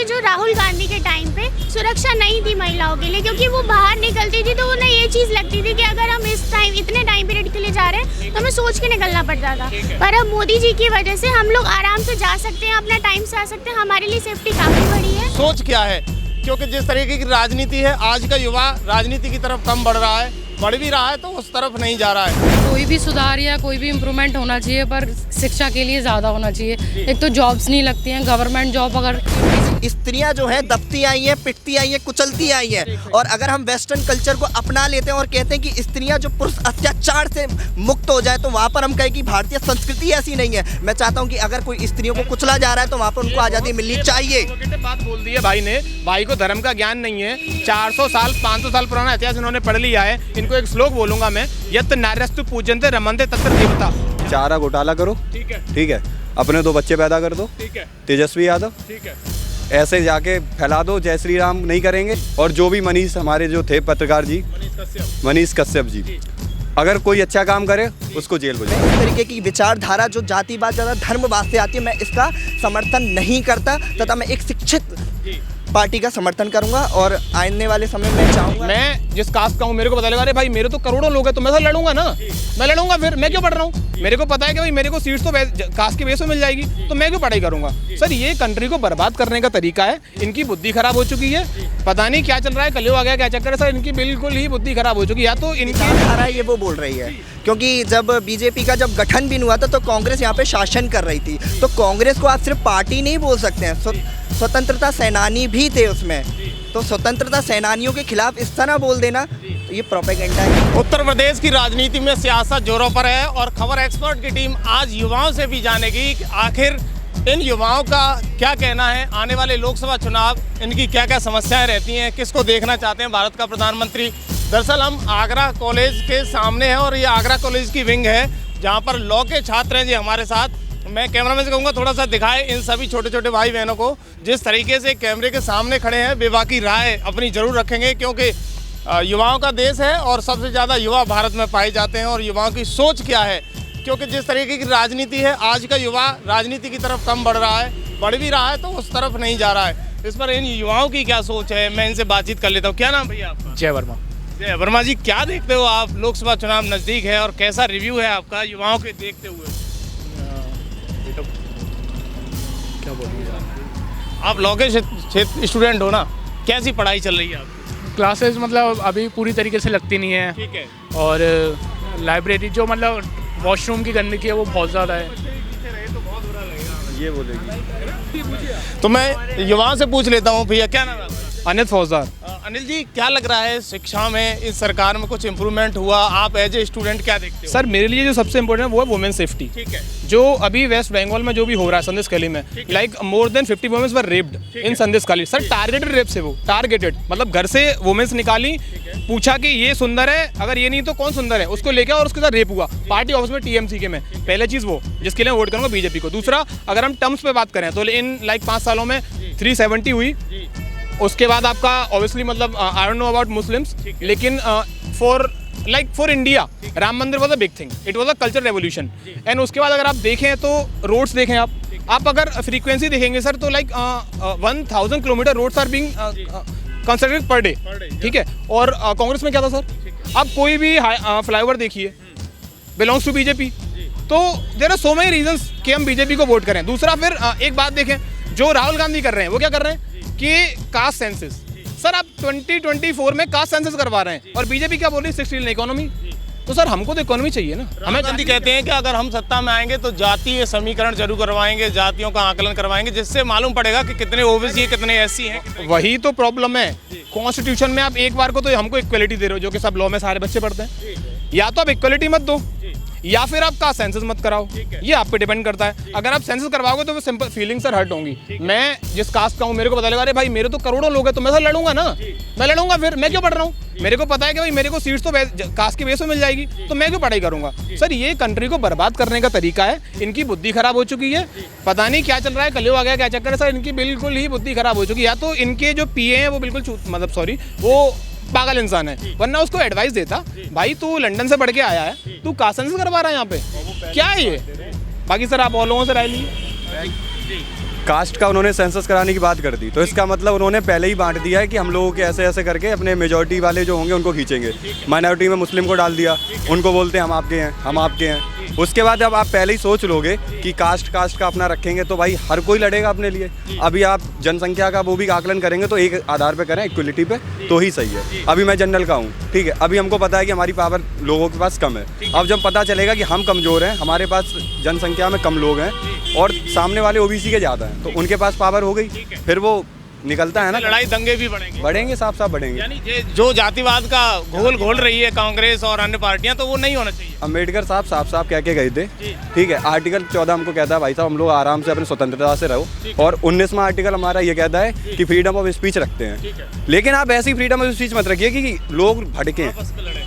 जो राहुल गांधी के टाइम पे सुरक्षा नहीं थी महिलाओं के लिए, क्योंकि वो बाहर निकलती थी तो उन्हें ये चीज़ लगती थी कि अगर हम इतने टाइम पीरियड के लिए जा रहे हैं तो हमें सोच के निकलना पड़ता था। पर अब मोदी जी की वजह से हम लोग आराम से जा सकते हैं, अपना टाइम से आ सकते हैं, हमारे लिए सेफ्टी काफ़ी बड़ी है। सोच क्या है, क्योंकि जिस तरीके की राजनीति है, आज का युवा राजनीति की तरफ कम बढ़ रहा है, बढ़ भी रहा है तो उस तरफ नहीं जा रहा है। कोई भी सुधार या कोई भी इम्प्रूवमेंट होना चाहिए, पर शिक्षा के लिए ज़्यादा होना चाहिए। एक तो जॉब्स नहीं लगती हैं, गवर्नमेंट जॉब अगर स्त्रियां जो है दबती आई हैं, पिटती आई हैं, कुचलती आई हैं। और अगर हम वेस्टर्न कल्चर को अपना लेते हैं और कहते हैं कि स्त्रियां जो पुरुष अत्याचार से मुक्त हो जाए, तो वहाँ पर हम कहें कि भारतीय संस्कृति ऐसी नहीं है। मैं चाहता हूँ कि अगर कोई स्त्रियों को कुचला जा रहा है तो वहाँ पर उनको आज़ादी मिलनी चाहिए। बात बोल दी है भाई ने। भाई को धर्म का ज्ञान नहीं है। 400 साल 500 साल पुराना इतिहास इन्होंने पढ़ लिया है। इनको एक श्लोक बोलूंगा मैं, यत् नार्यस्तु पूजन्ते रमन्ते तत्र देवता। चारा घोटाला करो, ठीक है, अपने 2 बच्चे पैदा कर दो, ठीक है, तेजस्वी यादव, ठीक है, ऐसे जाके फैला दो, जय श्री राम नहीं करेंगे। और जो भी मनीष हमारे जो थे पत्रकार जी, मनीष कश्यप जी, अगर कोई अच्छा काम करे उसको जेल हो जाए। इस तरीके की विचारधारा जो जातिवाद ज़्यादा धर्मवाद से आती है, मैं इसका समर्थन नहीं करता, तथा मैं एक शिक्षित पार्टी का समर्थन करूंगा। और आने वाले समय में चाहूंगा, मैं जिस कास्ट का हूँ मेरे को पता लगा, अरे भाई मेरे तो करोड़ों लोग हैं तो मैं तो लड़ूंगा ना, मैं लड़ूंगा। फिर मैं क्यों पढ़ रहा हूँ? मेरे को पता है कि भाई मेरे को सीट्स तो कास्ट के बेस में मिल जाएगी, तो मैं क्यों पढ़ाई करूंगा? सर, ये कंट्री को बर्बाद करने का तरीका है। इनकी बुद्धि खराब हो चुकी है, पता नहीं क्या चल रहा है, कलयुग आ गया क्या चक्कर है सर, इनकी बिल्कुल ही बुद्धि खराब हो चुकी है। या तो इनकी धारा ये वो बोल रही है, क्योंकि जब बीजेपी का जब गठन भी हुआ था तो कांग्रेस यहाँ पे शासन कर रही थी। तो कांग्रेस को आप सिर्फ पार्टी नहीं बोल सकते हैं, स्वतंत्रता सेनानी भी थे उसमें। तो स्वतंत्रता सेनानियों के खिलाफ इस तरह बोल देना, तो ये प्रोपेगेंडा है। उत्तर प्रदेश की राजनीति में सियासत जोरों पर है और खबर एक्सपर्ट की टीम आज युवाओं से भी जानेगी कि आखिर इन युवाओं का क्या कहना है, आने वाले लोकसभा चुनाव इनकी क्या क्या समस्याएं रहती हैं, किसको देखना चाहते हैं भारत का प्रधानमंत्री। दरअसल हम आगरा कॉलेज के सामने हैं और ये आगरा कॉलेज की विंग है जहाँ पर लॉ के छात्र हैं जी हमारे साथ। मैं कैमरामैन से कहूँगा थोड़ा सा दिखाए इन सभी छोटे छोटे भाई बहनों को, जिस तरीके से कैमरे के सामने खड़े हैं, बेबाकी राय अपनी जरूर रखेंगे, क्योंकि युवाओं का देश है और सबसे ज़्यादा युवा भारत में पाए जाते हैं। और युवाओं की सोच क्या है, क्योंकि जिस तरीके की राजनीति है, आज का युवा राजनीति की तरफ कम बढ़ रहा है, बढ़ भी रहा है तो उस तरफ नहीं जा रहा है। इस पर इन युवाओं की क्या सोच है, मैं इनसे बातचीत कर लेता हूँ। क्या नाम भैया आपका? जय वर्मा। जय वर्मा जी, क्या देखते हो आप, लोकसभा चुनाव नज़दीक है और कैसा रिव्यू है आपका युवाओं के देखते हुए? क्या बोलिए, आप लॉ के स्टूडेंट हो ना, कैसी पढ़ाई चल रही है आपकी? क्लासेस मतलब अभी पूरी तरीके से लगती नहीं है, ठीक है, और लाइब्रेरी जो मतलब वॉशरूम की गंदगी है वो बहुत ज़्यादा है। ये बोलेगी। तो मैं युवाओं से पूछ लेता हूँ, भैया क्या नाम है आपका? अनिल फौजदार। अनिल जी, क्या लग रहा है शिक्षा में इस सरकार में कुछ इम्प्रूवमेंट हुआ? आप एज ए स्टूडेंट क्या देखते हो? सर, मेरे लिए जो सबसे इम्पोर्टेंट है वो है वुमेन सेफ्टी। ठीक है, जो अभी वेस्ट बंगाल में जो भी हो रहा है संदेशखाली में, लाइक मोर देन 50 वुमेन्स वर रेप्ड इन संदेशखाली। सर, टारगेटेड रेप से, वो टारगेटेड मतलब घर से वुमेन्स निकाली, पूछा कि ये सुंदर है, अगर ये नहीं तो कौन सुंदर है, उसको लेके और उसके साथ रेप हुआ पार्टी ऑफिस में टीएमसी के में। पहले चीज़ वो, जिसके लिए वोट करूँगा बीजेपी को। दूसरा, अगर हम टर्म्स पे बात करें तो इन लाइक 5 सालों में 370 हुई। उसके बाद आपका ऑब्वियसली मतलब I don't know about Muslims, लेकिन फॉर इंडिया राम मंदिर was a big thing, it was a culture revolution. And उसके बाद अगर आप देखें तो रोड्स देखें, आप अगर फ्रीक्वेंसी देखेंगे सर तो like 1000 kilometre roads are being constructed per day, ठीक है। और कांग्रेस में क्या था सर, आप कोई भी फ्लाईओवर देखिए, बिलोंग्स टू बीजेपी। तो there are so many reasons कि हम बीजेपी को वोट करें। दूसरा, फिर एक बात देखें, जो राहुल गांधी कर रहे हैं वो क्या कर रहे हैं कि कास्ट सेंसस। सर, आप 2024 में कास्ट सेंसस करवा रहे हैं और बीजेपी क्या बोल रही है, 6 ट्रिलियन इकोनॉमी। तो सर, हमको तो इकोनॉमी चाहिए ना। हमें गांधी कहते हैं कि अगर हम सत्ता में आएंगे तो जातीय समीकरण जरूर करवाएंगे, जातियों का आकलन करवाएंगे, जिससे मालूम पड़ेगा कि कितने ओबीसी है, कितने एससी हैं। वही तो प्रॉब्लम है। कॉन्स्टिट्यूशन में आप एक बार को तो हमको इक्वलिटी दे रहे हो, जो कि सब लॉ में सारे बच्चे पढ़ते हैं। या तो आप इक्वलिटी मत दो, या फिर आप कास्ट सेंसस मत कराओ, ये आप पे डिपेंड करता है। अगर आप सेंसस करवाओगे तो वो सिंपल फीलिंग सर हर्ट होंगी। मैं जिस कास्ट का हूँ मेरे को पता लगा, अरे भाई मेरे तो करोड़ों लोग हैं तो मैं सर लड़ूंगा ना, मैं लड़ूंगा। फिर मैं क्यों पढ़ रहा हूँ? मेरे को पता है कि भाई मेरे को सीट्स तो कास्ट के बेस में मिल जाएगी, तो मैं क्यों पढ़ाई करूंगा? सर, ये कंट्री को बर्बाद करने का तरीका है। इनकी बुद्धि खराब हो चुकी है, पता नहीं क्या चल रहा है, कलयुग आ गया क्या चक्कर है सर, इनकी बिल्कुल ही बुद्धि खराब हो चुकी है। या तो इनके जो पीए हैं वो बिल्कुल मतलब सॉरी, वो पागल इंसान है, वरना उसको एडवाइस देता, भाई तू लंदन से पढ़ के आया है, तू कास्ट सेंसस करवा रहा है यहाँ पे, क्या है ये? बाकी सर आप और लोगों से राय लीजिए। कास्ट का उन्होंने सेंसस कराने की बात कर दी, तो इसका मतलब उन्होंने पहले ही बांट दिया है कि हम लोगों के ऐसे ऐसे करके अपने मेजॉरिटी वाले जो होंगे उनको खींचेंगे। माइनॉरिटी में मुस्लिम को डाल दिया, उनको बोलते हैं हम आपके हैं, हम आपके हैं। उसके बाद अब आप पहले ही सोच लोगे कि कास्ट का अपना रखेंगे तो भाई हर कोई लड़ेगा अपने लिए। अभी आप जनसंख्या का वो भी आकलन करेंगे तो एक आधार पे करें, इक्वलिटी पे, तो ही सही है। अभी मैं जनरल का हूँ, ठीक है, अभी हमको पता है कि हमारी पावर लोगों के पास कम है। अब जब पता चलेगा कि हम कमज़ोर हैं, हमारे पास जनसंख्या में कम लोग हैं और सामने वाले ओबीसी के ज़्यादा हैं, तो उनके पास पावर हो गई, फिर वो निकलता है ना, लड़ाई दंगे भी बढ़ेंगे साफ बढ़ेंगे। यानी जो जातिवाद का घोल घोल रही है कांग्रेस और अन्य पार्टियां, तो वो नहीं होना चाहिए। अम्बेडकर साहब साफ कह के गए थे, ठीक है, आर्टिकल 14 हमको कहता है भाई साहब हम लोग आराम से अपनी स्वतंत्रता से रहो, और 19वां आर्टिकल हमारा ये कहता है कि फ्रीडम ऑफ स्पीच रखते हैं। लेकिन आप ऐसी फ्रीडम ऑफ स्पीच मत रखिए कि लोग भड़कें,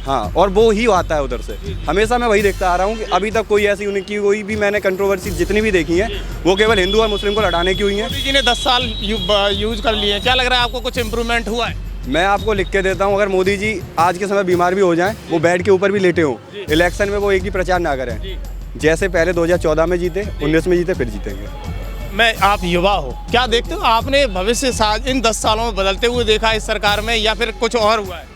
हाँ, और वो ही आता है उधर से। हमेशा मैं वही देखता आ रहा हूँ कि अभी तक कोई ऐसी उनकी कोई भी मैंने कंट्रोवर्सी जितनी भी देखी है वो केवल हिंदू और मुस्लिम को लड़ाने की हुई है। मोदी जी ने 10 साल यूज कर लिए, क्या लग रहा है आपको कुछ इम्प्रूवमेंट हुआ है? मैं आपको लिख के देता हूँ, अगर मोदी जी आज के समय बीमार भी हो जाएं, वो बेड के ऊपर भी लेटे हों, इलेक्शन में वो एक भी प्रचार ना करें, जैसे पहले 2014 में जीते, 19 में जीते, फिर जीतेंगे। आप युवा हो, क्या देखते हो आपने भविष्य इन 10 सालों में बदलते हुए देखा इस सरकार में, या फिर कुछ और हुआ है?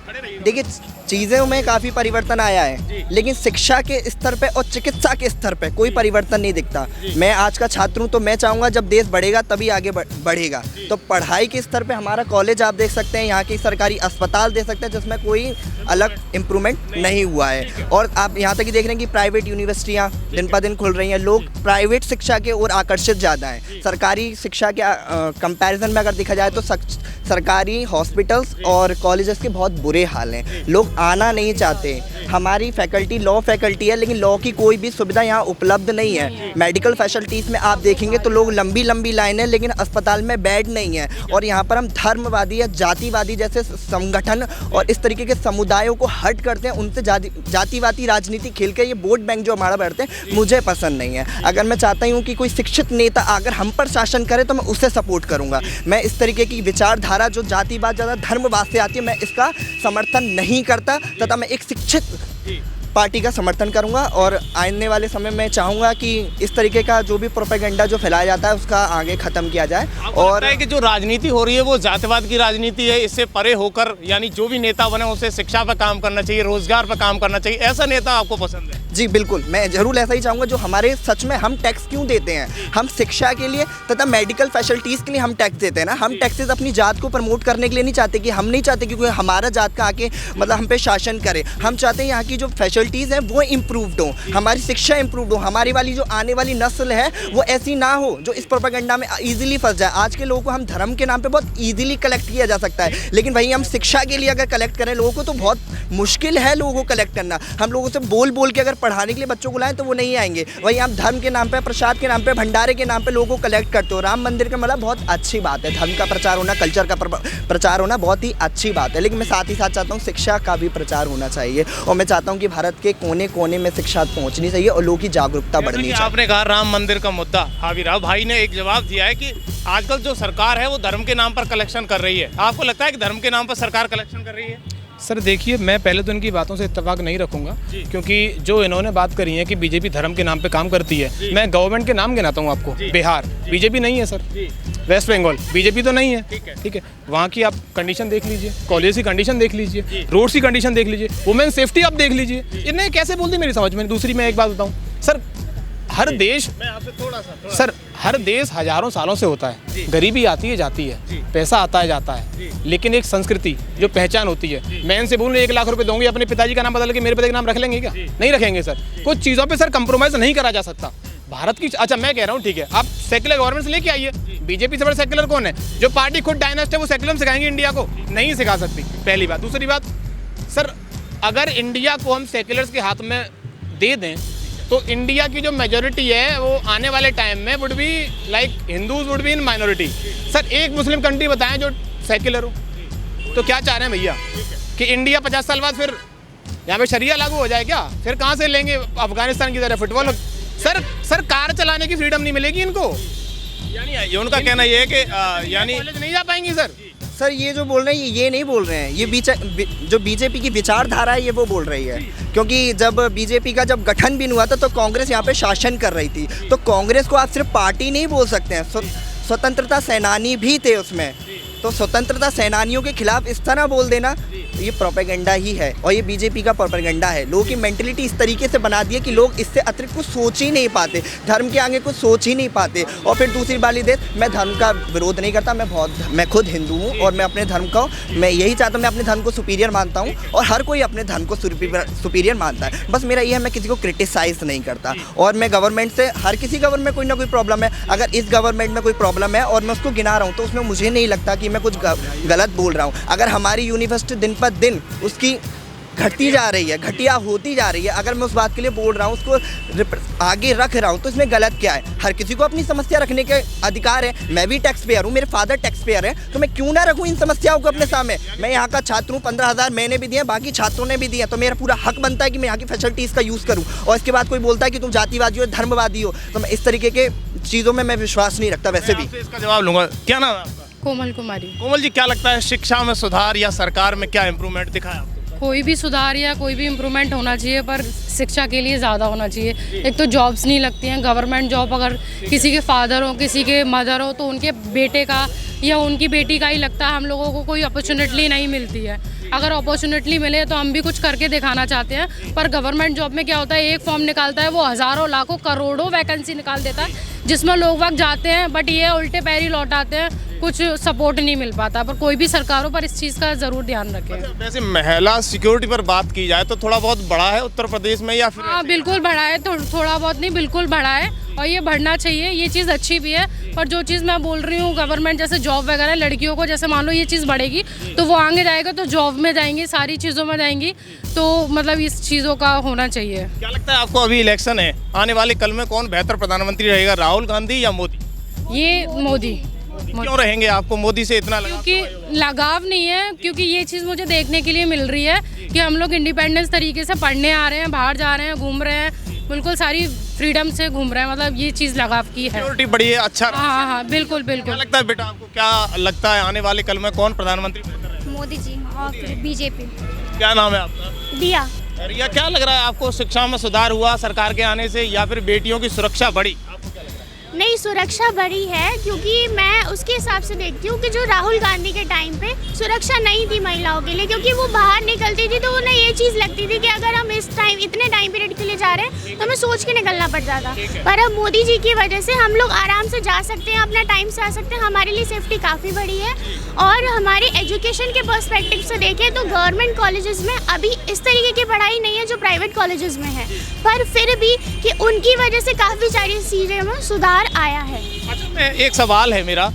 देखिए, चीज़ों में काफ़ी परिवर्तन आया है, लेकिन शिक्षा के स्तर पे और चिकित्सा के स्तर पे कोई परिवर्तन नहीं दिखता। मैं आज का छात्र हूँ, तो मैं चाहूँगा जब देश बढ़ेगा तभी आगे बढ़ेगा। तो पढ़ाई के स्तर पे हमारा कॉलेज आप देख सकते हैं, यहाँ के सरकारी अस्पताल देख सकते हैं, जिसमें कोई अलग इम्प्रूवमेंट नहीं हुआ है। और आप यहाँ तक ही देख रहे हैं कि प्राइवेट यूनिवर्सिटियाँ दिन पर दिन खुल रही हैं, लोग प्राइवेट शिक्षा के ओर आकर्षित ज़्यादा हैं। सरकारी शिक्षा के कंपैरिजन में अगर देखा जाए तो सरकारी हॉस्पिटल्स और कॉलेजेस के बहुत बुरे हाल हैं, लोग आना नहीं चाहते। हमारी फैकल्टी लॉ फैकल्टी है, लेकिन लॉ की कोई भी सुविधा यहाँ उपलब्ध नहीं है। मेडिकल फैसिलिटीज़ में आप देखेंगे तो लोग लंबी लंबी लाइनें, लेकिन अस्पताल में बेड नहीं है। और यहाँ पर हम धर्मवादी या जातिवादी जैसे संगठन और इस तरीके के समुदायों को हट करते हैं, उनसे जातिवादी राजनीति खेल के ये वोट बैंक जो हमारा बैठते हैं, मुझे पसंद नहीं है। अगर मैं चाहता हूँ कि कोई शिक्षित नेता अगर हम पर शासन करे तो मैं उसे सपोर्ट करूँगा। मैं इस तरीके की विचारधारा जो जातिवाद ज़्यादा धर्मवाद से आती है, मैं इसका समर्थन नहीं करता, तथा मैं एक शिक्षित पार्टी का समर्थन करूंगा। और आने वाले समय में चाहूँगा कि इस तरीके का जो भी प्रोपेगेंडा जो फैलाया जाता है उसका आगे ख़त्म किया जाए। और है कि जो राजनीति हो रही है वो जातिवाद की राजनीति है, इससे परे होकर यानी जो भी नेता बने उसे शिक्षा पर काम करना चाहिए, रोजगार पर काम करना चाहिए, ऐसा नेता आपको पसंद है? जी बिल्कुल, मैं ज़रूर ऐसा ही चाहूँगा। जो हमारे सच में हम टैक्स क्यों देते हैं, हम शिक्षा के लिए तथा मेडिकल फैसिलिटीज़ के लिए हम टैक्स देते हैं ना। हम टैक्सेस अपनी जात को प्रमोट करने के लिए नहीं चाहते, कि हम नहीं चाहते कि कोई हमारा जात का आके मतलब हम पे शासन करे। हम चाहते हैं यहाँ की जो फैसिलिटीज़ हैं वो इम्प्रूव्ड हो, हमारी शिक्षा इम्प्रूव्ड हो, हमारी वाली जो आने वाली नस्ल है वो ऐसी ना हो जो इस प्रोपेगेंडा में ईजिली फंस जाए। आज के लोगों को हम धर्म के नाम पे बहुत ईजिली कलेक्ट किया जा सकता है, लेकिन वहीं हम शिक्षा के लिए अगर कलेक्ट करें लोगों को तो बहुत मुश्किल है लोगों को कलेक्ट करना। हम लोगों से बोल बोल के अगर पढ़ाने के लिए बच्चों को लाएं तो वो नहीं आएंगे। वहीं आप धर्म के नाम पे, प्रसाद के नाम पे, भंडारे के नाम पे लोगों को कलेक्ट करते हो। राम मंदिर का मतलब बहुत अच्छी बात है, धर्म का प्रचार होना, कल्चर का प्रचार होना बहुत ही अच्छी बात है, लेकिन मैं साथ ही साथ चाहता हूँ शिक्षा का भी प्रचार होना चाहिए। और मैं चाहता हूँ कि भारत के कोने कोने में शिक्षा पहुँचनी चाहिए और लोगों की जागरूकता बढ़नी चाहिए। आपने कहा राम मंदिर का मुद्दा, हावीराव भाई ने एक जवाब दिया है कि आजकल जो सरकार है वो धर्म के नाम पर कलेक्शन कर रही है। आपको लगता है कि धर्म के नाम पर सरकार कलेक्शन कर रही है? सर देखिए, मैं पहले तो इनकी बातों से इत्तेफाक नहीं रखूंगा, क्योंकि जो इन्होंने बात करी है कि बीजेपी धर्म के नाम पे काम करती है, मैं गवर्नमेंट के नाम गिनाता हूँ आपको। बिहार बीजेपी नहीं है सर, वेस्ट बंगाल बीजेपी तो नहीं है, ठीक है, वहाँ की आप कंडीशन देख लीजिए, कॉलेज की कंडीशन देख लीजिए, रोड्स की कंडीशन देख लीजिए, वुमेन सेफ्टी आप देख लीजिए। इन्हें कैसे बोलती मेरी समझ में। दूसरी मैं एक बात बताऊँ सर, हर देश, सर हर देश हजारों सालों से होता है, गरीबी आती है जाती है, पैसा आता है जाता है, लेकिन एक संस्कृति जो पहचान होती है। मैं इनसे बोलूँ 1 लाख रुपए दूंगी, अपने पिताजी का नाम बदल के मेरे पिता का नाम रख लेंगे क्या? नहीं रखेंगे सर। कुछ चीज़ों पे सर कंप्रोमाइज़ नहीं करा जा सकता भारत की। अच्छा मैं कह रहा हूँ ठीक है, आप सेक्युलर गवर्नमेंट से लेके आइए। बीजेपी से बड़ा सेक्युलर कौन है? जो पार्टी खुद डायनेस्ट है वो सेक्युलर सिखाएंगे इंडिया को? नहीं सिखा सकती, पहली बात। दूसरी बात सर, अगर इंडिया को हम सेक्युलर्स के हाथ में दे दें तो इंडिया की जो मेजोरिटी है वो आने वाले टाइम में would be like Hindus would be in minority. Sir एक मुस्लिम कंट्री बताएं जो सेक्युलर हो, तो क्या चाह रहे हैं भैया कि इंडिया 50 साल बाद फिर यहाँ पे शरिया लागू हो जाए क्या? फिर कहाँ से लेंगे अफगानिस्तान की तरह फुटबॉल? सर कार चलाने की फ्रीडम नहीं मिलेगी इनको। यानी उनका कहना ये है कि यानी कॉलेज नहीं जा पाएंगी सर ये जो बोल रहे हैं ये नहीं बोल रहे हैं, ये जो बीजेपी की विचारधारा है ये वो बोल रही है। क्योंकि जब बीजेपी का जब गठन भी हुआ था तो कांग्रेस यहाँ पे शासन कर रही थी, तो कांग्रेस को आप सिर्फ पार्टी नहीं बोल सकते हैं। स्वतंत्रता सेनानी भी थे उसमें, तो स्वतंत्रता सेनानियों के खिलाफ इस तरह बोल देना ये प्रोपेगेंडा ही है और ये बीजेपी का प्रोपेगेंडा है। लोगों की मेंटलिटी इस तरीके से बना दी है कि लोग इससे अतिरिक्त कुछ सोच ही नहीं पाते, धर्म के आगे कुछ सोच ही नहीं पाते। और फिर दूसरी बात ये, मैं धर्म का विरोध नहीं करता, मैं खुद हिंदू हूँ और मैं अपने धर्म को मैं यही चाहता हूँ, मैं अपने धर्म को सुपीरियर मानता हूँ और हर कोई अपने धर्म को सुपीरियर मानता है। बस मेरा ये है, मैं किसी को क्रिटिसाइज नहीं करता और मैं गवर्नमेंट से, हर किसी गवर्नमेंट में कोई ना कोई प्रॉब्लम है, अगर इस गवर्नमेंट में कोई प्रॉब्लम है और मैं उसको गिना रहा हूँ तो उसमें मुझे नहीं लगता कि मैं कुछ गलत बोल रहा हूँ। अगर हमारी यूनिवर्सिटी दिन पर दिन उसकी घटती जा रही है, घटिया होती जा रही है, अगर मैं उस बात के लिए बोल रहा हूँ, उसको आगे रख रहा हूँ, तो इसमें गलत क्या है? हर किसी को अपनी समस्या रखने के अधिकार है। मैं भी टैक्स पेयर हूँ, मेरे फादर टैक्स पेयर हैं, तो मैं क्यों ना रखूँ इन समस्याओं को अपने सामने? मैं यहाँ का छात्र हूँ, 15,000 मैंने भी दिए, बाकी छात्रों ने भी दिए, तो मेरा पूरा हक बनता है कि मैं यहाँ की फैसिलिटीज़ का यूज़ करूँ। और इसके बाद कोई बोलता है कि तुम जातिवादी हो, धर्मवादी हो, तो मैं इस तरीके के चीज़ों में मैं विश्वास नहीं रखता। वैसे भी इसका जवाब लूँगा। क्या नाम है आपका? कोमल कुमारी। कोमल जी, क्या लगता है शिक्षा में सुधार या सरकार में क्या इम्प्रूवमेंट दिखा है आपको? कोई भी सुधार या कोई भी इम्प्रूवमेंट होना चाहिए, पर शिक्षा के लिए ज़्यादा होना चाहिए। एक तो जॉब्स नहीं लगती हैं, गवर्नमेंट जॉब अगर किसी के फादर हो, किसी के मदर हो, तो उनके बेटे का या उनकी बेटी का ही लगता है। हम लोगों को कोई अपॉर्चुनिटी नहीं मिलती है। अगर अपॉर्चुनिटी मिले तो हम भी कुछ करके दिखाना चाहते हैं, पर गवर्नमेंट जॉब में क्या होता है, एक फॉर्म निकालता है, वो हज़ारों लाखों करोड़ों वैकेंसी निकाल देता है, जिसमें लोग वक्त जाते हैं, बट ये उल्टे पैर ही लौट आते हैं, कुछ सपोर्ट नहीं मिल पाता। पर कोई भी सरकारों पर इस चीज़ का ज़रूर ध्यान रखें। वैसे महिला सिक्योरिटी पर बात की जाए तो थोड़ा बहुत बढ़ा है उत्तर प्रदेश में, या फिर? हाँ, बिल्कुल बढ़ा है, थोड़ा बहुत नहीं, बिल्कुल बढ़ा है और ये बढ़ना चाहिए। ये चीज़ अच्छी भी है, पर जो चीज़ मैं बोल रही हूँ, गवर्नमेंट जैसे जॉब वगैरह लड़कियों को, जैसे मान लो ये चीज़ बढ़ेगी तो वो आगे जाएगा तो जॉब में जाएंगी, सारी चीज़ों में जाएंगी, तो मतलब इस चीज़ों का होना चाहिए। क्या लगता है आपको, अभी इलेक्शन है, आने वाले कल में कौन बेहतर प्रधानमंत्री रहेगा, राहुल गांधी या मोदी? ये मोदी। क्यों रहेंगे? आपको मोदी से इतना लगाव? क्योंकि लगाव नहीं है, क्योंकि ये चीज़ मुझे देखने के लिए मिल रही है कि हम लोग इंडिपेंडेंस तरीके से पढ़ने आ रहे हैं, बाहर जा रहे हैं, घूम रहे हैं, बिल्कुल सारी फ्रीडम से घूम रहे हैं, मतलब ये चीज़ लगाव की है। सिक्योरिटी बड़ी है, अच्छा। हाँ हाँ, बिल्कुल बिल्कुल। क्या लगता है बेटा आपको, क्या लगता है आने वाले कल में कौन प्रधानमंत्री बेहतर रहेगा? मोदी जी और बीजेपी। क्या नाम है आपका? दिया। रिया, क्या लग रहा है आपको, शिक्षा में सुधार हुआ सरकार के आने से या फिर बेटियों की सुरक्षा बढ़ी? नहीं, सुरक्षा बढ़ी है, क्योंकि मैं उसके हिसाब से देखती हूँ कि जो राहुल गांधी के टाइम पे सुरक्षा नहीं थी महिलाओं के लिए, क्योंकि वो बाहर निकलती थी तो उन्हें ये चीज़ लगती थी कि अगर हम इतने टाइम पीरियड के लिए जा रहे हैं तो हमें सोच के निकलना पड़ जाता। पर अब मोदी जी की वजह से हम लोग आराम से जा सकते हैं, अपना टाइम से आ सकते हैं, हमारे लिए सेफ्टी काफ़ी बढ़ी है। और हमारे एजुकेशन के पर्सपेक्टिव से देखें तो गवर्नमेंट कॉलेजेस में अभी इस तरीके की पढ़ाई नहीं है जो प्राइवेट कॉलेजेस में है, पर फिर भी कि उनकी वजह से काफ़ी सारी चीज़ों में सुधार आया है। अच्छा, मैं एक सवाल है मेरा,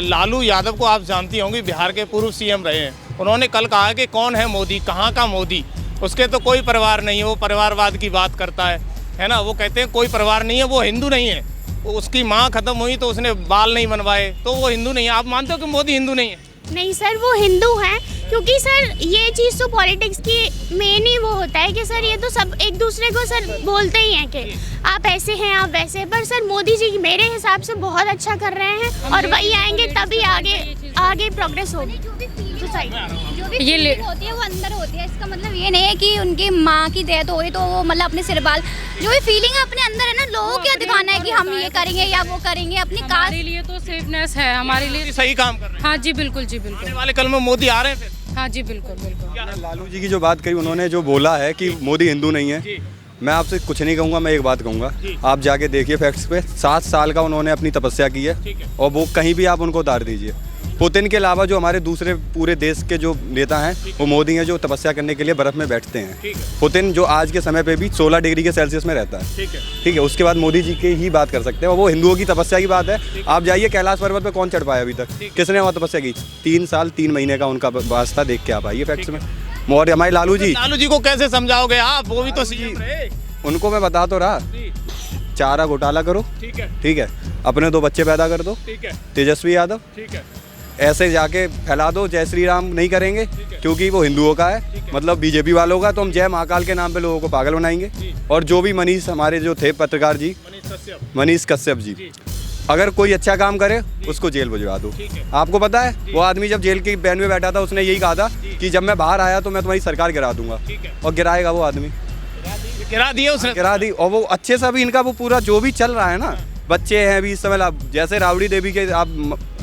लालू यादव को आप जानती होंगी, बिहार के पूर्व सीएम रहे हैं। उन्होंने कल कहा कि कौन है मोदी, कहाँ का मोदी, उसके तो कोई परिवार नहीं है, वो परिवारवाद की बात करता है ना। वो कहते हैं कोई परिवार नहीं है, वो हिंदू नहीं है, उसकी माँ खत्म हुई तो उसने बाल नहीं बनवाए, तो वो हिंदू नहीं है। आप मानते हो कि मोदी हिंदू नहीं है? नहीं सर, वो हिंदू हैं, क्योंकि सर ये चीज़ तो पॉलिटिक्स की मेन ही वो होता है कि सर ये तो सब एक दूसरे को सर बोलते ही हैं कि आप ऐसे हैं, आप वैसे हैं। पर सर मोदी जी मेरे हिसाब से बहुत अच्छा कर रहे हैं और वही आएंगे तभी आगे प्रोग्रेस होगी सोसाइटी। जो भी फीलिंग होती है वो अंदर होती है, इसका मतलब ये नहीं है कि उनकी माँ की डेथ हो रही तो वो मतलब अपने सिर बाल, जो भी फीलिंग है अपने अंदर है ना, लोगों क्या दिखाना है कि हम ये करेंगे या वो करेंगे, अपनी हमारे लिए तो सेफनेस है, हमारे लिए सही काम कर रहे हैं। हाँ जी, बिल्कुल जी, बिल्कुल। आने वाले कल में मोदी आ रहे हैं फिर? हाँ जी, बिल्कुल बिल्कुल। लालू जी की जो बात कही, उन्होंने जो बोला है कि मोदी हिंदू नहीं है, मैं आपसे कुछ नहीं कहूँगा, मैं एक बात कहूँगा, आप जाके देखिए फैक्ट्स पे, 7 साल का उन्होंने अपनी तपस्या की है और वो कहीं भी आप उनको उतार दीजिए। पुतिन के अलावा जो हमारे दूसरे पूरे देश के जो नेता हैं वो मोदी हैं, जो तपस्या करने के लिए बर्फ़ में बैठते हैं। पुतिन जो आज के समय पे भी 16 डिग्री के सेल्सियस में रहता है, ठीक है। उसके बाद मोदी जी की ही बात कर सकते हैं, और वो हिंदुओं की तपस्या की बात है। आप जाइए कैलाश पर्वत पे, कौन चढ़ पाया अभी तक, किसने वहाँ तपस्या की? 3 साल 3 महीने का उनका वास्ता, देख के आप आइए फैक्ट्स में। और हमारे लालू जी को कैसे समझाओगे आप? वो भी तो सीएम रहे। उनको मैं बता तो रहा, चारा घोटाला करो, ठीक है, अपने 2 बच्चे पैदा कर दो, तेजस्वी यादव, ऐसे जाके फैला दो, जय श्री राम नहीं करेंगे क्योंकि वो हिंदुओं का है, मतलब बीजेपी वालों का, तो हम जय महाकाल के नाम पे लोगों को पागल बनाएंगे। और जो भी मनीष हमारे जो थे पत्रकार जी, मनीष कश्यप जी, अगर कोई अच्छा काम करे उसको जेल भिजवा दो। आपको पता है वो आदमी जब जेल की बैन में बैठा था, उसने यही कहा था कि जब मैं बाहर आया तो मैं तुम्हारी सरकार गिरा दूंगा, और गिराएगा वो आदमी, गिरा दिए उसने, गिरा दी। और वो अच्छे से अभी इनका वो पूरा जो भी चल रहा है ना, बच्चे हैं अभी इस समय जैसे राबड़ी देवी के आप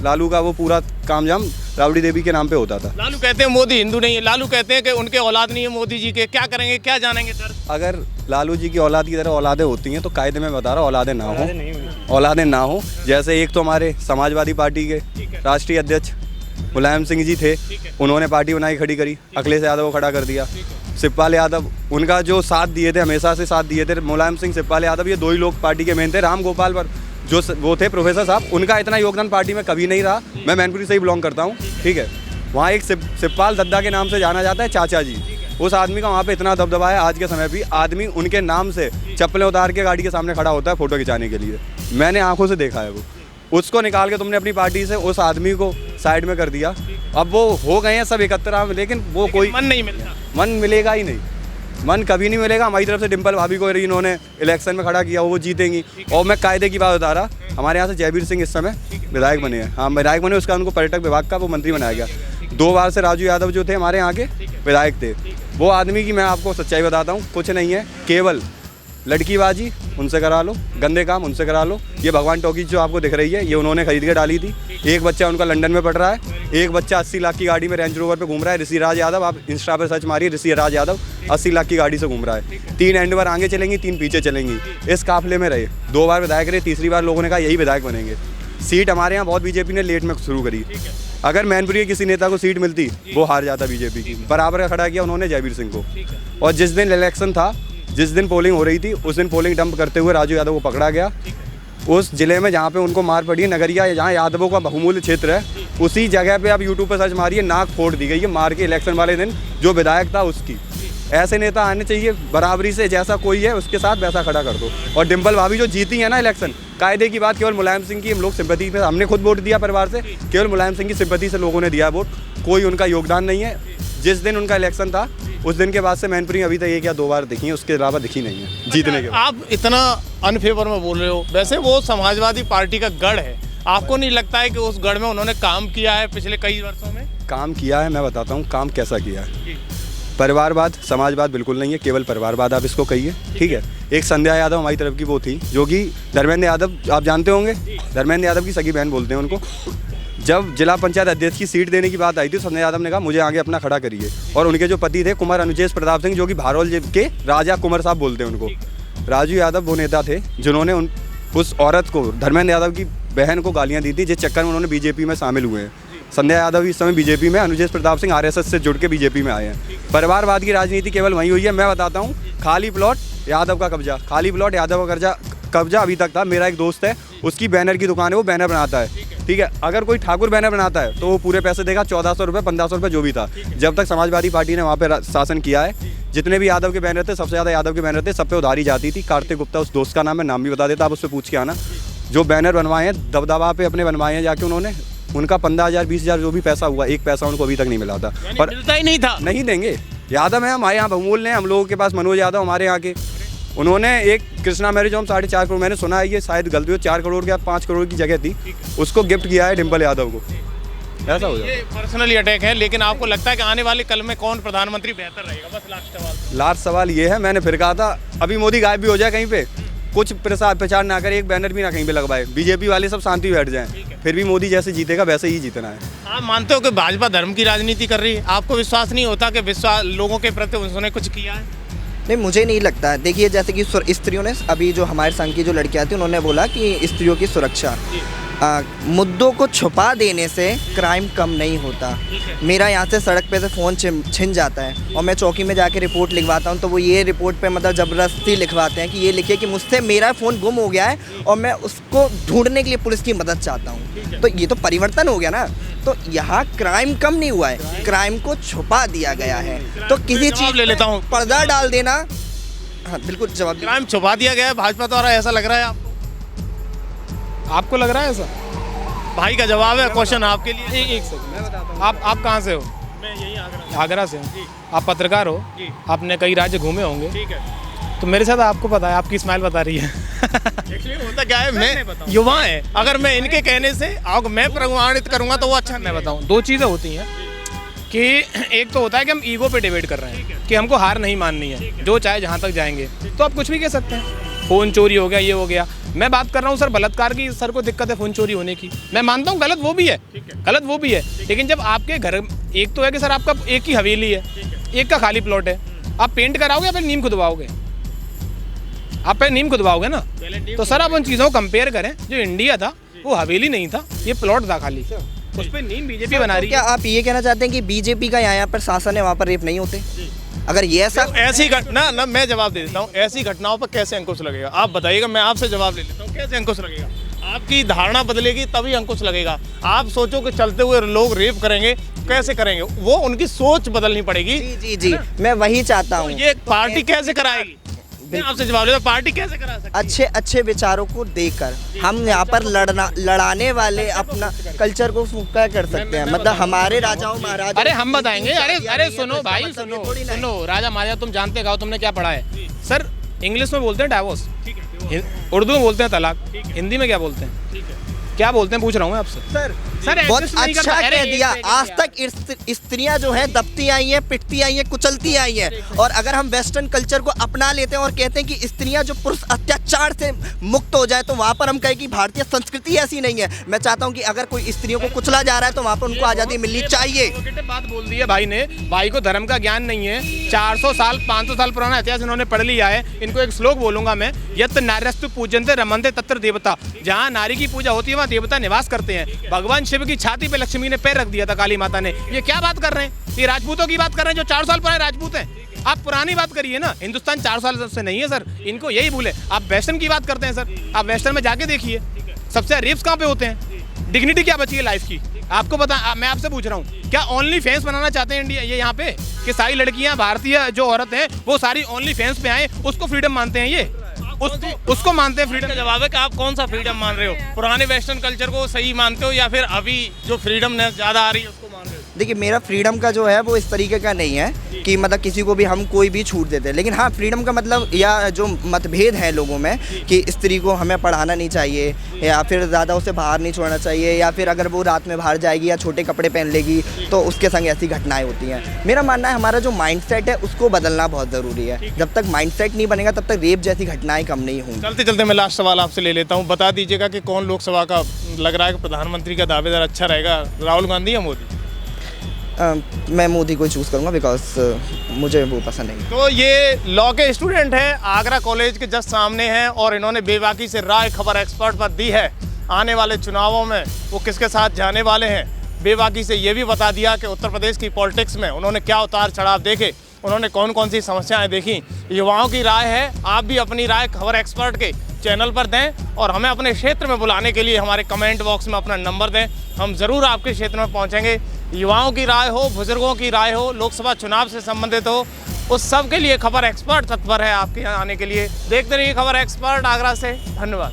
लालू का वो पूरा कामजाम राबड़ी देवी के नाम पे होता था। लालू कहते हैं मोदी हिंदू नहीं है, लालू कहते हैं कि उनके औलाद नहीं है मोदी जी के, क्या करेंगे, क्या जानेंगे सर? अगर लालू जी की औलाद की तरह औलादें होती हैं तो कायदे में बता रहा हूँ औलादें ना हो, औलादें ना हो। जैसे एक तो हमारे समाजवादी पार्टी के राष्ट्रीय अध्यक्ष मुलायम सिंह जी थे, उन्होंने पार्टी बनाई खड़ी करी, अखिलेश यादव को खड़ा कर दिया। शिवपाल यादव उनका जो साथ दिए थे, हमेशा से साथ दिए थे, मुलायम सिंह शिवपाल यादव ये दो ही लोग पार्टी के मेन थे। राम गोपाल पर जो वो थे प्रोफेसर साहब, उनका इतना योगदान पार्टी में कभी नहीं रहा। मैं मैनपुरी से ही बिलोंग करता हूँ, ठीक है। वहाँ एक शिवपाल दद्दा के नाम से जाना जाता है, चाचा जी। उस आदमी का वहाँ पे इतना दबदबा है, आज के समय भी आदमी उनके नाम से चप्पलें उतार के गाड़ी के सामने खड़ा होता है फ़ोटो खिंचाने के लिए। मैंने आंखों से देखा है वो। उसको निकाल के तुमने अपनी पार्टी से उस आदमी को साइड में कर दिया। अब वो हो गए हैं सब एकत्र, लेकिन वो कोई मन नहीं मिलता, मन मिलेगा ही नहीं, मन कभी नहीं मिलेगा। हमारी तरफ से डिम्पल भाभी को इन्होंने इलेक्शन में खड़ा किया, वो जीतेंगी। और मैं कायदे की बात बता रहा, हमारे यहाँ से जयवीर सिंह इस समय विधायक बने हैं। हाँ, विधायक बने, उसका उनको पर्यटक विभाग का वो मंत्री बनाया गया। 2 बार से राजू यादव जो थे हमारे यहाँ के विधायक थे। वो आदमी की मैं आपको सच्चाई बताता हूँ, कुछ नहीं है, केवल लड़कीबाजी उनसे करा लो, गंदे काम उनसे करा लो। ये भगवान टॉकीज जो आपको दिख रही है, ये उन्होंने खरीद के डाली थी। एक बच्चा उनका लंदन में पढ़ रहा है, एक बच्चा 80 लाख की गाड़ी में रेंज रोवर पे घूम रहा है। ऋषि राज यादव, आप इंस्टा पर सर्च मारिए, ऋषि राज यादव 80 लाख की गाड़ी से घूम रहा है। 3 एंडवर आगे चलेंगी, 3 पीछे चलेंगी। इस काफिले में रहे, 2 बार विधायक रहे, तीसरी बार लोगों ने कहा यही विधायक बनेंगे। सीट हमारे यहाँ बहुत बीजेपी ने लेट में शुरू करी। अगर मैनपुरी के किसी नेता को सीट मिलती, वो हार जाता बीजेपी की। बराबर का खड़ा किया उन्होंने जयवीर सिंह को। और जिस दिन इलेक्शन था, जिस दिन पोलिंग हो रही थी, उस दिन पोलिंग डंप करते हुए राजू यादव को पकड़ा गया। उस जिले में जहाँ पे उनको मार पड़ी है, नगरिया, जहाँ यादवों का बहुमूल्य क्षेत्र है, उसी जगह पे आप यूट्यूब पर सर्च मारिए, नाक फोड़ दी गई है मार के इलेक्शन वाले दिन जो विधायक था उसकी। ऐसे नेता आने चाहिए बराबरी से, जैसा कोई है उसके साथ वैसा खड़ा कर दो। और डिम्पल भाभी जो जीती है ना इलेक्शन, कायदे की बात, केवल मुलायम सिंह की हम लोग सिंपैथी में, हमने खुद वोट दिया परिवार से, केवल मुलायम सिंह की सिंपैथी से लोगों ने दिया वोट, कोई उनका योगदान नहीं है। जिस दिन उनका इलेक्शन था, उस दिन के बाद से मैनपुरी अभी तक 1 या 2 बार दिखी है, उसके अलावा दिखी नहीं है जीतने के बाद। आप इतना अनफेवर में बोल रहे हो, वैसे वो समाजवादी पार्टी का गढ़ है, आपको नहीं लगता है कि उस गढ़ में उन्होंने काम किया है पिछले कई वर्षों में? काम किया है, मैं बताता हूँ काम कैसा किया है। परिवारवाद, समाजवाद बिल्कुल नहीं है, केवल परिवारवाद आप इसको कहिए, ठीक है। एक संध्या यादव हमारी तरफ की वो थी, जो कि धर्मेंद्र यादव आप जानते होंगे, धर्मेंद्र यादव की सगी बहन बोलते हैं उनको। जब जिला पंचायत अध्यक्ष की सीट देने की बात आई थी, संध्या यादव ने कहा मुझे आगे अपना खड़ा करिए। और उनके जो पति थे कुमार अनुजेश प्रताप सिंह, जो कि भारोल के राजा कुंवर साहब बोलते हैं उनको। राजू यादव वो नेता थे जिन्होंने उस औरत को, धर्मेंद्र यादव की बहन को गालियाँ दी थी, जिस चक्कर में उन्होंने बीजेपी में शामिल हुए हैं। संध्या यादव इस समय बीजेपी में, अनुजेश प्रताप सिंह आरएसएस से जुड़ के बीजेपी में आए हैं। परिवारवाद की राजनीति केवल वहीं हुई है। मैं बताता हूँ, खाली प्लॉट यादव का कब्जा, खाली प्लॉट यादव का कब्जा अभी तक था। मेरा एक दोस्त है, उसकी बैनर की दुकान है, वो बैनर बनाता है, ठीक है। अगर कोई ठाकुर बैनर बनाता है तो वो पूरे पैसे देगा, 1400 रुपये, 1500 रुपये जो भी था। जब तक समाजवादी पार्टी ने वहाँ पे शासन किया है, जितने भी यादव के बैनर थे, सबसे ज़्यादा यादव के बैनर थे, सब पे उधारी जाती थी। कार्तिक गुप्ता उस दोस्त का नाम है, नाम भी बता देता, आप उससे पूछ के आना। जो बैनर बनवाए हैं दबदबा पे अपने बनवाए हैं जाके उन्होंने, उनका 15,000 20,000 जो भी पैसा हुआ, एक पैसा उनको अभी तक नहीं मिला था। और मिलता ही नहीं था, नहीं देंगे। यादव है हमारे यहाँ बहुमूल्य हैं, हम लोगों के पास मनोज यादव हमारे यहाँ के, उन्होंने एक कृष्णा मैरिज होम 4.5 करोड़, मैंने सुना है ये शायद गलती हो 4 करोड़ या 5 करोड़ की जगह थी, उसको गिफ्ट किया है डिम्पल यादव को। ऐसा हो जाए, ये पर्सनली अटैक है। लेकिन आपको लगता है कि आने वाले कल में कौन प्रधानमंत्री बेहतर रहेगा? बस लास्ट सवाल। लास्ट सवाल ये है, मैंने फिर कहा था अभी मोदी गायब भी हो जाए कहीं पे, कुछ प्रचार ना करे, एक बैनर भी ना कहीं पे लगवाए, बीजेपी वाले सब शांति बैठ जाएं, फिर भी मोदी जैसे जीतेगा वैसे ही जीतना है। आप मानते हो कि भाजपा धर्म की राजनीति कर रही है? आपको विश्वास नहीं होता कि विश्वास लोगों के प्रति उन्होंने कुछ किया है? नहीं, मुझे नहीं लगता है। देखिए, जैसे कि स्त्रियों ने, अभी जो हमारे संघ की जो लड़कियां थी, उन्होंने बोला कि स्त्रियों की सुरक्षा, मुद्दों को छुपा देने से क्राइम कम नहीं होता। मेरा यहाँ से सड़क पे से फ़ोन छिन जाता है और मैं चौकी में जाके रिपोर्ट लिखवाता हूँ, तो वो ये रिपोर्ट पे मतलब ज़बरदस्ती लिखवाते हैं कि ये लिखिए कि मुझसे मेरा फ़ोन गुम हो गया है और मैं उसको ढूंढने के लिए पुलिस की मदद चाहता हूँ। तो ये तो परिवर्तन हो गया ना। तो यहाँ क्राइम कम नहीं हुआ है, क्राइम को छुपा दिया गया है। तो किसी चीज़ ले लेता हूँ, पर्दा डाल देना, हाँ बिल्कुल जवाब। क्राइम छुपा दिया गया है भाजपा द्वारा, ऐसा लग रहा है आपको? आपको लग रहा है ऐसा? भाई का जवाब है, क्वेश्चन आपके लिए। एक सेकंड मैं बताता हूँ। आप कहाँ से हो? मैं यही आगरा से हूँ। आप पत्रकार हो, आपने कई राज्य घूमे होंगे, ठीक है। तो मेरे साथ आपको पता है, आपकी स्माइल बता रही है। एक्चुअली होता क्या है, मैं युवा है, अगर मैं इनके कहने से अगर मैं प्रमाणित करूंगा तो वो अच्छा। मैं बताऊँ, 2 चीज़ें होती हैं कि एक तो होता है कि हम ईगो पे डिबेट कर रहे हैं कि हमको हार नहीं माननी है, जो चाहे जहाँ तक जाएंगे, तो आप कुछ भी कह सकते हैं। फ़ोन चोरी हो गया, ये हो गया, मैं बात कर रहा हूँ सर बलात्कार की, सर को दिक्कत है फोन चोरी होने की, मैं मानता हूँ गलत वो भी है, गलत वो भी है, लेकिन जब आपके घर एक तो है कि सर आपका एक ही हवेली है, एक का खाली प्लॉट है, आप पेंट कराओगे या फिर नीम खुदवाओगे? आप पे नीम खुदवाओगे ना। तो सर आप उन चीज़ों को कंपेयर करें, जो इंडिया था वो हवेली नहीं था, ये प्लॉट था खाली, उस पर नीम बीजेपी बना रही है। क्या आप ये कहना चाहते हैं कि बीजेपी का यहाँ पर शासन है, वहाँ पर रेप नहीं होते? अगर ये ऐसा तो ऐसी घटना ना, मैं जवाब दे देता हूँ, ऐसी घटनाओं पर कैसे अंकुश लगेगा आप बताइएगा, मैं आपसे जवाब ले लेता हूँ, कैसे अंकुश लगेगा? आपकी धारणा बदलेगी तभी अंकुश लगेगा। आप सोचो कि चलते हुए लोग रेप करेंगे, कैसे करेंगे? वो उनकी सोच बदलनी पड़ेगी। जी जी, मैं वही चाहता हूँ। ये पार्टी कैसे कराएगी? मैं आपसे जवाब लेता हूँ, पार्टी कैसे करा सकती है? अच्छे अच्छे विचारों को देकर हम यहाँ पर लड़ाने वाले अपना कल्चर को क्या कर सकते हैं? मतलब हमारे राजाओं महाराज, अरे हम बताएंगे, अरे सुनो भाई, सुनो राजा महाराजा तुम जानते गाओ, तुमने क्या पढ़ा है? सर इंग्लिश में बोलते हैं डाइवोर्स, उर्दू में बोलते हैं तलाक, हिंदी में क्या बोलते हैं? क्या बोलते हैं पूछ रहा हूँ मैं आपसे। सर बहुत अच्छा कह दिया। आज तक स्त्रियां जो हैं दबती आई हैं, पिटती आई हैं, कुचलती आई हैं, और अगर हम वेस्टर्न कल्चर को अपना लेते हैं और कहते हैं कि स्त्रियां जो पुरुष अत्याचार से मुक्त हो जाए, तो वहाँ पर हम कहें कि भारतीय संस्कृति ऐसी नहीं है। मैं चाहता हूँ कि अगर कोई स्त्रियों को कुचला जा रहा है तो वहाँ पर उनको आज़ादी मिलनी चाहिए। बात बोल दी है भाई ने, भाई को धर्म का ज्ञान नहीं है, 400 साल 500 साल पुराना इतिहास इन्होंने पढ़ लिया है। इनको एक श्लोक बोलूंगा मैं, यत नार्यस्तु पूजन्ते रमन्ते तत्र देवता। जहाँ नारी की पूजा होती है वहाँ देवता निवास करते हैं। भगवान शिव की छाती पे लक्ष्मी ने पैर रख दिया था, काली माता ने। ये क्या बात कर रहे हैं? ये राजपूतों की बात कर रहे हैं जो 400 साल पुराने राजपूत हैं। आप पुरानी बात करिए ना, हिंदुस्तान 400 साल से नहीं है सर, इनको यही भूले। आप वेस्टर्न की बात करते हैं सर, आप वेस्टर्न में जाके देखिए सबसे रेप्स कहाँ पे होते हैं, डिग्निटी क्या बची है लाइफ की? आपको पता, मैं आपसे पूछ रहा हूँ, क्या ओनली फैंस बनाना चाहते हैं इंडिया ये यहाँ पे कि सारी लड़कियाँ भारतीय जो औरत हैं वो सारी ओनली फैंस पे आए, उसको फ्रीडम मानते हैं? ये उसको मानते हैं फ्रीडम का जवाब है कि आप कौन सा फ्रीडम मान रहे हो? पुराने वेस्टर्न कल्चर को सही मानते हो या फिर अभी जो फ्रीडम ज़्यादा आ रही है उसको मान रहे हो? देखिए, मेरा फ्रीडम का जो है वो इस तरीके का नहीं है कि मतलब किसी को भी हम कोई भी छूट देते हैं, लेकिन हाँ फ्रीडम का मतलब या जो मतभेद हैं लोगों में कि स्त्री को हमें पढ़ाना नहीं चाहिए या फिर ज़्यादा उसे बाहर नहीं छोड़ना चाहिए, या फिर अगर वो रात में बाहर जाएगी या छोटे कपड़े पहन लेगी तो उसके संग ऐसी घटनाएं होती हैं। मेरा मानना है हमारा जो माइंडसेट है उसको बदलना बहुत ज़रूरी है। जब तक माइंडसेट नहीं बनेगा तब तक रेप जैसी घटनाएं कम नहीं होंगी। चलते चलते मैं लास्ट सवाल आपसे ले लेता हूँ, बता दीजिएगा कि कौन लोकसभा का लग रहा है कि प्रधानमंत्री का दावेदार अच्छा रहेगा, राहुल गांधी या मोदी? मैं मोदी को चूज़ करूँगा बिकॉज मुझे वो पसंद नहीं। तो ये लॉ के स्टूडेंट हैं, आगरा कॉलेज के जस्ट सामने हैं, और इन्होंने बेबाकी से राय खबर एक्सपर्ट पर दी है आने वाले चुनावों में वो किसके साथ जाने वाले हैं। बेबाकी से ये भी बता दिया कि उत्तर प्रदेश की पॉलिटिक्स में उन्होंने क्या उतार चढ़ाव देखे, उन्होंने कौन कौन सी समस्याएं देखी। युवाओं की राय है, आप भी अपनी राय खबर एक्सपर्ट के चैनल पर दें और हमें अपने क्षेत्र में बुलाने के लिए हमारे कमेंट बॉक्स में अपना नंबर दें, हम ज़रूर आपके क्षेत्र में पहुंचेंगे। युवाओं की राय हो, बुजुर्गों की राय हो, लोकसभा चुनाव से संबंधित हो, उस सब के लिए खबर एक्सपर्ट तत्पर है आपके यहाँ आने के लिए। देखते रहिए खबर एक्सपर्ट आगरा से। धन्यवाद।